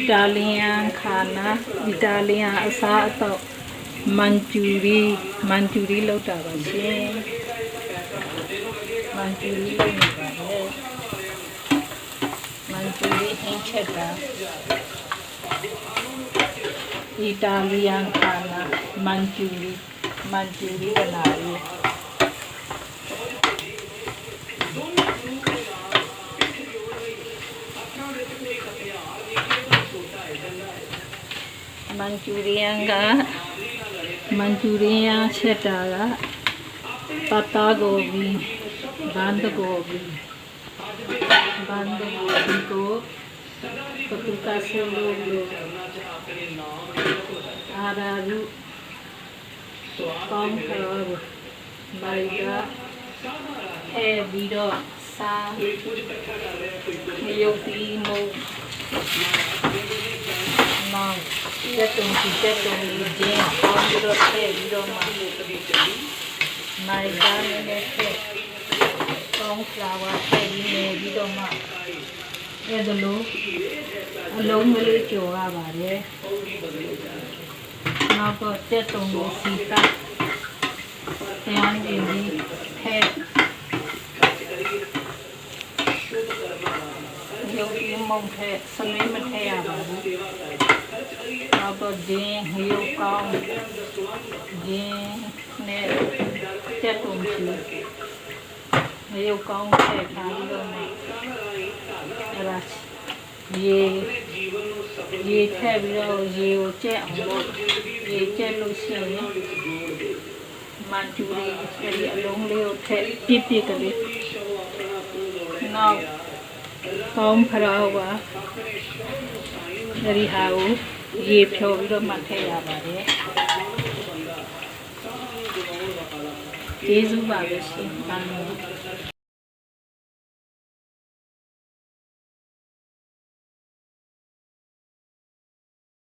Italian khana Italian အစားအသောက်မန်ကျူရီလောက်တာပါရှင်မန်ကျူရီလောက်နေပါတယ်မန်ကျူရီဟင်းချက်တာ Italian khana မန်ကျူရီဘနာရီမန်ကျူရီယန်ချက်တာကပတ်တာဂိုဘီဘန်ဒဂိုဘီကိုပတူကာဆယ်လိုအာရာရုကောင်းခေါ်မိုင်ကအဲပြီးတော့စာရုပ်တီမို့မောင်တက်တုံလေးကျင်းပေါင်းပြီးတော့ထည့်ပြီးတော့မှမိုင်ကလည်းထည့်ကောင်းဖလာဝါထည့်ပြီးတော့မှအဲ့ဒါလို့အလုံးမလေးကြော်ရပါတယ်နောက်တော့တက်တုံကိုစီတာတရားနေပြီးထည့်ရုပ်ရင်းမုံထည့်စမင်းမထည့်ရပါဘူးနောက်တော့ဂျင်းရုပ်ကောင်းဂျင်းနဲ့တက်တုံချီရုပ်ကောင်းထည့်ထားပြီးတော့အဲ့ဒါရေထည့်ပြီးတော့ရေကိုကျက်အောင်လို့ရေကျက်လို့ရှိရင်မန်ကျူရီအဲ့ဒီအလုံးလေးကိုထည့်ပြစ်ကလေးနောက်ကောင်းဖရာပါအဲ့ဒီဟာကိုရေဖြောပြီးတော့မှထည့်ရပါတယ်ကျေးဇူးပါပဲရှင်